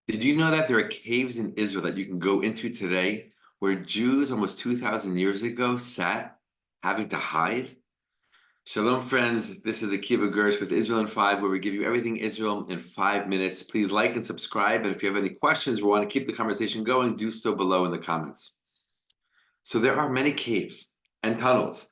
Did you know that there are caves in Israel that you can go into today where Jews almost 2,000 years ago sat having to hide? Shalom, friends. This is Akiva Gersh with Israel in 5, where we give you everything Israel in 5 minutes. Please like and subscribe. And if you have any questions or want to keep the conversation going, do so below in the comments. So there are many caves and tunnels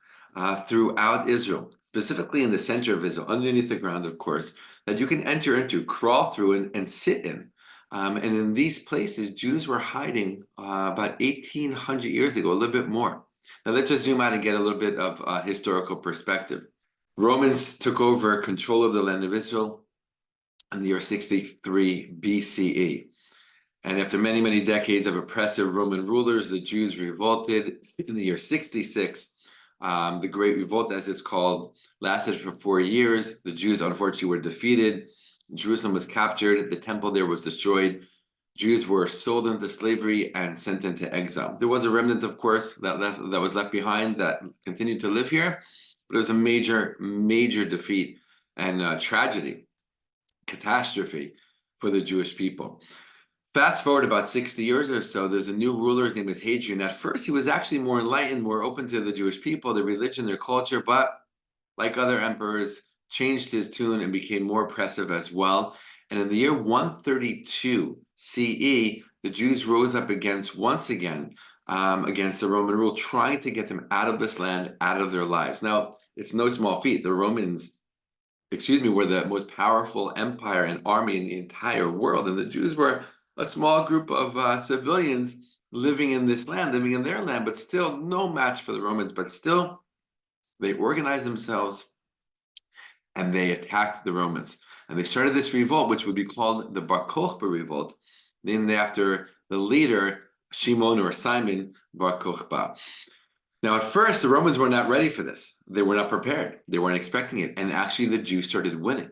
throughout Israel, specifically in the center of Israel, underneath the ground, of course, that you can enter into, crawl through, and sit in. And in these places, Jews were hiding about 1,800 years ago, a little bit more. Now let's just zoom out and get a little bit of historical perspective. Romans took over control of the land of Israel in the year 63 BCE. And after many, many decades of oppressive Roman rulers, the Jews revolted in the year 66. The Great Revolt, as it's called, lasted for 4 years. The Jews, unfortunately, were defeated. Jerusalem was captured. The temple there was destroyed. Jews were sold into slavery and sent into exile. There was a remnant, of course, that was left behind that continued to live here, but it was a major, major defeat and tragedy, catastrophe for the Jewish people. Fast forward about 60 years or so, there's a new ruler. His name is Hadrian. At first, he was actually more enlightened, more open to the Jewish people, their religion, their culture, but like other emperors, changed his tune and became more oppressive as well. And in the year 132 CE, the Jews rose up once again, against the Roman rule, trying to get them out of this land, out of their lives. Now, it's no small feat. The Romans, were the most powerful empire and army in the entire world, and the Jews were a small group of civilians living in this land, living in their land, but still no match for the Romans. But still, they organized themselves and they attacked the Romans. And they started this revolt, which would be called the Bar Kokhba revolt, named after the leader, Shimon or Simon Bar Kokhba. Now, at first, the Romans were not ready for this. They were not prepared. They weren't expecting it. And actually, the Jews started winning.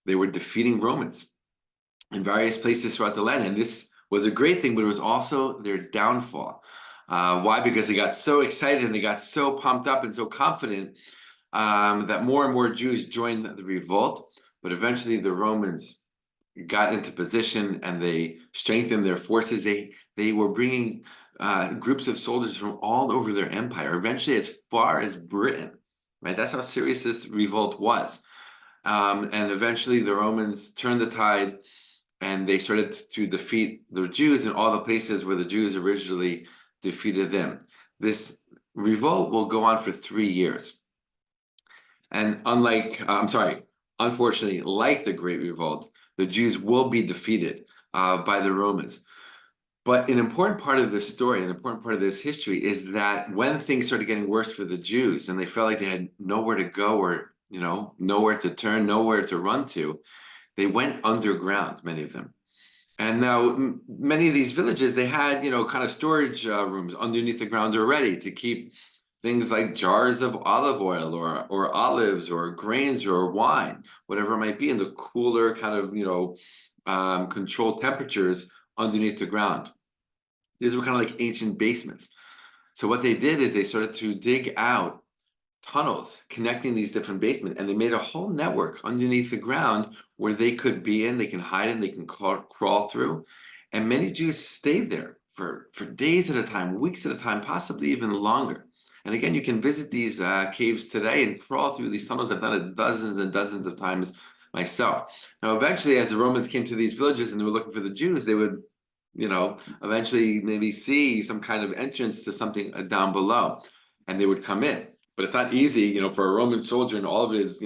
They were defeating Romans in various places throughout the land. And this was a great thing, but it was also their downfall. Why? Because they got so excited and they got so pumped up and so confident that more and more Jews joined the revolt. But eventually the Romans got into position and they strengthened their forces. They were bringing groups of soldiers from all over their empire, eventually as far as Britain, right? That's how serious this revolt was. And eventually the Romans turned the tide and they started to defeat the Jews in all the places where the Jews originally defeated them. This revolt will go on for 3 years. And unfortunately, like the Great Revolt, the Jews will be defeated by the Romans. But an important part of this story, an important part of this history is that when things started getting worse for the Jews and they felt like they had nowhere to go or, nowhere to turn, nowhere to run to, they went underground, many of them. And now many of these villages, they had, kind of storage rooms underneath the ground already to keep things like jars of olive oil or olives or grains or wine, whatever it might be, in the cooler kind of, controlled temperatures underneath the ground. These were kind of like ancient basements. So what they did is they started to dig out tunnels connecting these different basements, and they made a whole network underneath the ground where they could be in, they can hide in, they can crawl through. And many Jews stayed there for days at a time, weeks at a time, possibly even longer. And again, you can visit these caves today and crawl through these tunnels. I've done it dozens and dozens of times myself. Now, eventually, as the Romans came to these villages and they were looking for the Jews, they would, eventually maybe see some kind of entrance to something down below, and they would come in. But it's not easy, for a Roman soldier and all of his,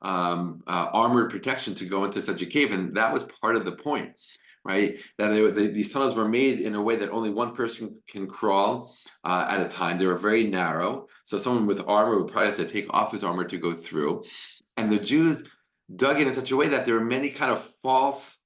armored protection to go into such a cave. And that was part of the point, right? That these tunnels were made in a way that only one person can crawl at a time. They were very narrow. So someone with armor would probably have to take off his armor to go through. And the Jews dug in such a way that there were many kind of false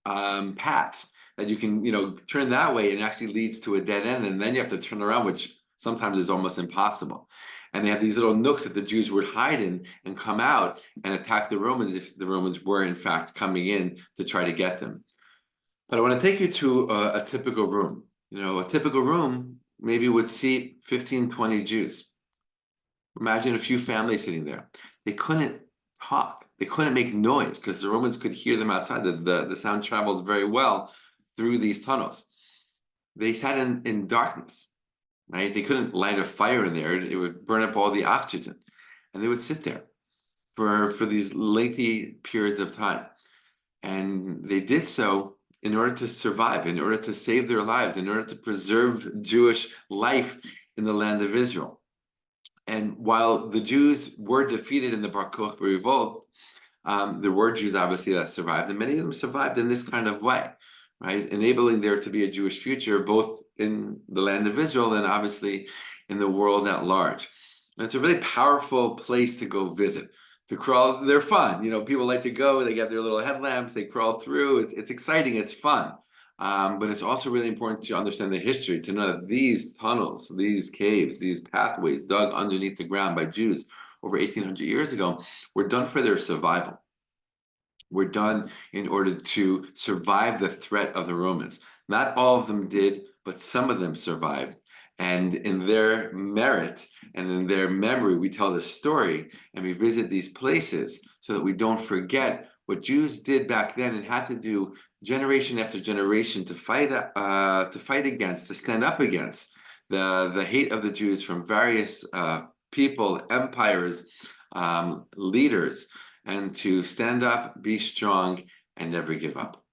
paths that you can, turn that way and it actually leads to a dead end. And then you have to turn around, which sometimes is almost impossible. And they had these little nooks that the Jews would hide in and come out and attack the Romans if the Romans were in fact coming in to try to get them. But I want to take you to a typical room. A typical room maybe would seat 15, 20 Jews. Imagine a few families sitting there. They couldn't talk. They couldn't make noise because the Romans could hear them outside. The sound travels very well through these tunnels. They sat in darkness, right? They couldn't light a fire in there. It would burn up all the oxygen. And they would sit there for these lengthy periods of time. And they did so in order to survive, in order to save their lives, in order to preserve Jewish life in the land of Israel. And while the Jews were defeated in the Bar Kokhba revolt, there were Jews obviously that survived, and many of them survived in this kind of way, right? Enabling there to be a Jewish future, both in the land of Israel and obviously in the world at large. And it's a really powerful place to go visit. To crawl, they're fun. You know, people like to go, they get their little headlamps, they crawl through. It's exciting, it's fun. But it's also really important to understand the history, to know that these tunnels, these caves, these pathways dug underneath the ground by Jews over 1,800 years ago were done for their survival. Were done in order to survive the threat of the Romans. Not all of them did, but some of them survived. And in their merit and in their memory, we tell the story and we visit these places so that we don't forget what Jews did back then and had to do generation after generation to fight against, to stand up against the hate of the Jews from various people, empires, leaders, and to stand up, be strong, and never give up.